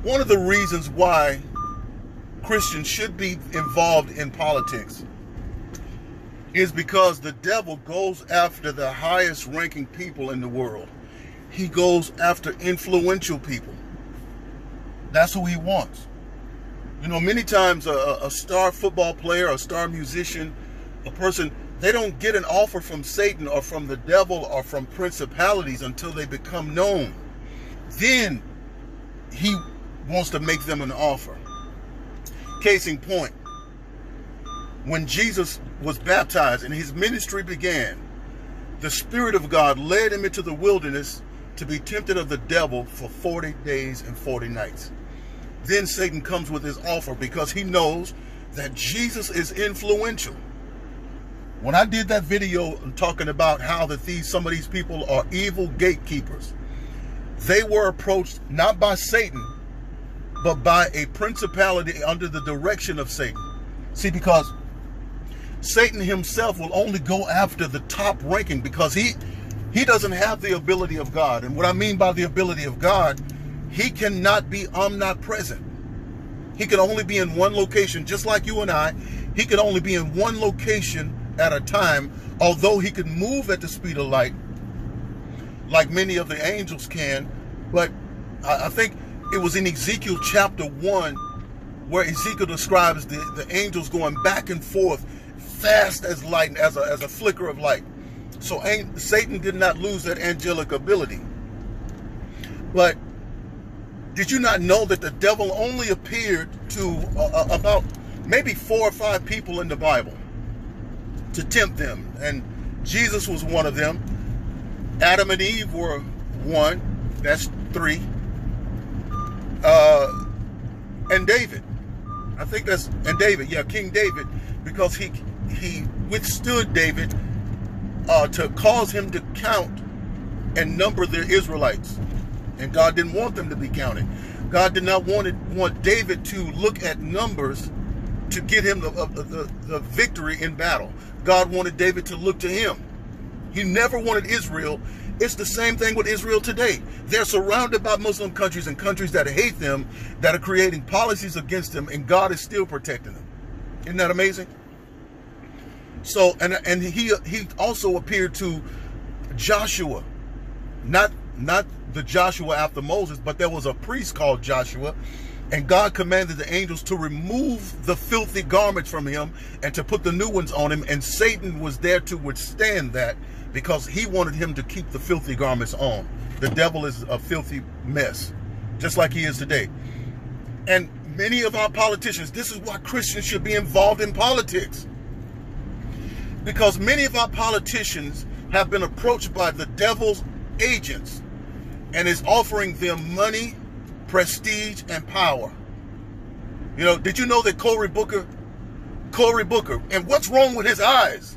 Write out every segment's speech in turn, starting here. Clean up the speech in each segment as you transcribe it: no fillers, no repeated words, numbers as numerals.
One of the reasons why Christians should be involved in politics is because the devil goes after the highest ranking people in the world. He goes after influential people. That's who he wants. You know, many times a star football player, a star musician, a person, they don't get an offer from Satan or from the devil or from principalities until they become known. Then he wants to make them an offer. Case in point, when Jesus was baptized and his ministry began, the Spirit of God led him into the wilderness to be tempted of the devil for 40 days and 40 nights. Then Satan comes with his offer because he knows that Jesus is influential. When I did that video talking about how that some of these people are evil gatekeepers, they were approached not by Satan, but by a principality under the direction of Satan. See, because Satan himself will only go after the top ranking because he doesn't have the ability of God. And what I mean by the ability of God, he cannot be omnipresent. He can only be in one location, just like you and I. He can only be in one location at a time, although he can move at the speed of light, like many of the angels can. But I think it was in Ezekiel chapter 1 where Ezekiel describes the angels going back and forth fast as light, as a flicker of light. So Satan did not lose that angelic ability. But did you not know that the devil only appeared to about maybe 4 or 5 people in the Bible to tempt them? And Jesus was one of them. Adam and Eve were one. That's 3. And David. I think that's, and David, yeah, King David, because he withstood David to cause him to count and number the Israelites. And God didn't want them to be counted. God did not want David to look at numbers to get him the victory in battle. God wanted David to look to him. He never wanted Israel. It's the same thing with Israel today. They're surrounded by Muslim countries and countries that hate them, that are creating policies against them, and God is still protecting them. Isn't that amazing? So, and he also appeared to Joshua, not the Joshua after Moses, but there was a priest called Joshua, and God commanded the angels to remove the filthy garments from him and to put the new ones on him, and Satan was there to withstand that because he wanted him to keep the filthy garments on. The devil is a filthy mess, just like he is today. And many of our politicians, this is why Christians should be involved in politics, because many of our politicians have been approached by the devil's agents and is offering them money, prestige, and power. You know, did you know that Cory Booker, and what's wrong with his eyes?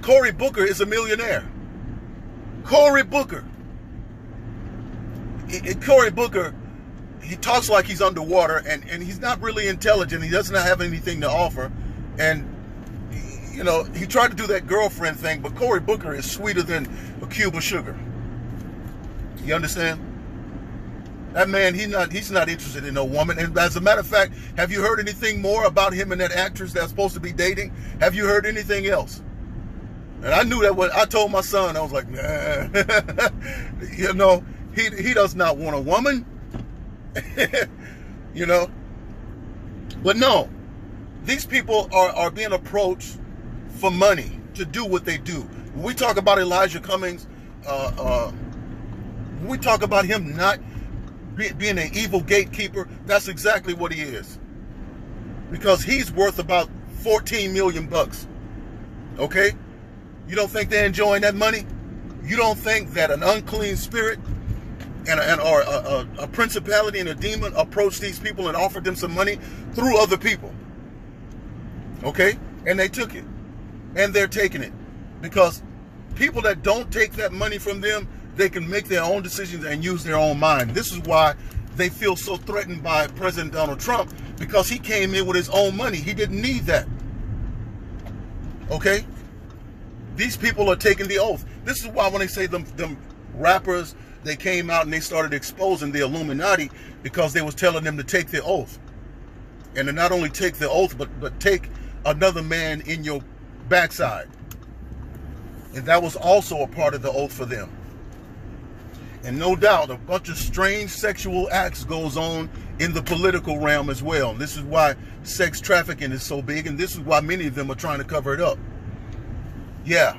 Cory Booker is a millionaire. Cory Booker, he talks like he's underwater, and he's not really intelligent. He doesn't have anything to offer. And, you know, he tried to do that girlfriend thing, but Cory Booker is sweeter than a cube of sugar. You understand? That man, he's not interested in no woman. And as a matter of fact, have you heard anything more about him and that actress that's supposed to be dating? Have you heard anything else? And I knew that when I told my son, I was like, nah. You know, he does not want a woman. You know? But no, these people are being approached for money to do what they do. When we talk about Elijah Cummings, when we talk about him not being an evil gatekeeper, that's exactly what he is. Because he's worth about 14 million bucks. Okay? You don't think they're enjoying that money? You don't think that an unclean spirit or a principality and a demon approached these people and offered them some money through other people? Okay? And they took it. And they're taking it. Because people that don't take that money from them, they can make their own decisions and use their own mind. This is why they feel so threatened by President Donald Trump, because he came in with his own money. He didn't need that. Okay? These people are taking the oath. This is why when they say them rappers, they came out and they started exposing the Illuminati because they was telling them to take the oath. And to not only take the oath, but take another man in your backside. And that was also a part of the oath for them. And no doubt, a bunch of strange sexual acts goes on in the political realm as well. And this is why sex trafficking is so big, and this is why many of them are trying to cover it up. Yeah.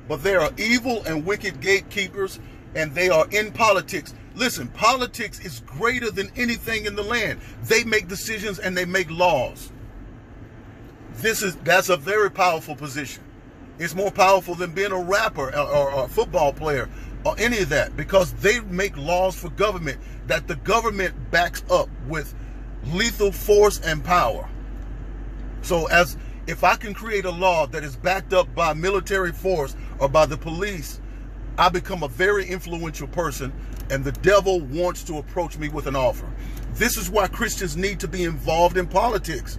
But there are evil and wicked gatekeepers, and they are in politics. Listen, politics is greater than anything in the land. They make decisions and they make laws. That's a very powerful position. It's more powerful than being a rapper or a football player or any of that, because they make laws for government that the government backs up with lethal force and power. So if I can create a law that is backed up by military force or by the police, I become a very influential person, and the devil wants to approach me with an offer. This is why Christians need to be involved in politics,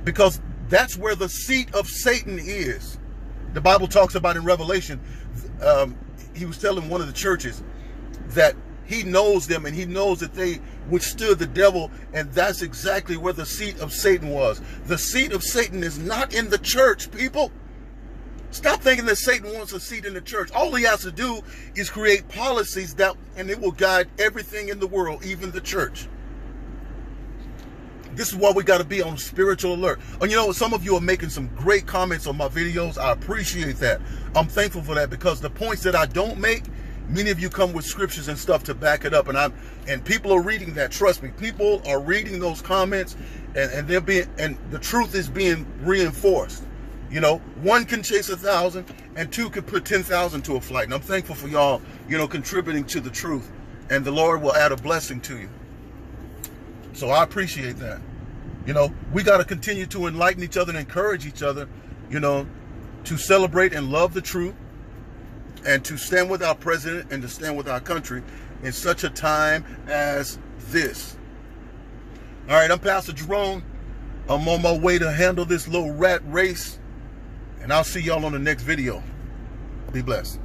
because that's where the seat of Satan is. The Bible talks about in Revelation, he was telling one of the churches that he knows them and he knows that they withstood the devil, and that's exactly where the seat of Satan was. The seat of Satan is not in the church, people. Stop thinking that Satan wants a seat in the church. All he has to do is create policies and it will guide everything in the world, even the church. This is why we got to be on spiritual alert. And you know, some of you are making some great comments on my videos. I appreciate that. I'm thankful for that, because the points that I don't make, many of you come with scriptures and stuff to back it up. And people are reading that. Trust me, people are reading those comments, and the truth is being reinforced. You know, one can chase 1,000 and two can put 10,000 to a flight. And I'm thankful for y'all, contributing to the truth. And the Lord will add a blessing to you. So I appreciate that. We got to continue to enlighten each other and encourage each other, to celebrate and love the truth, and to stand with our president and to stand with our country in such a time as this. All right, I'm Pastor Jerome. I'm on my way to handle this little rat race, and I'll see y'all on the next video. Be blessed.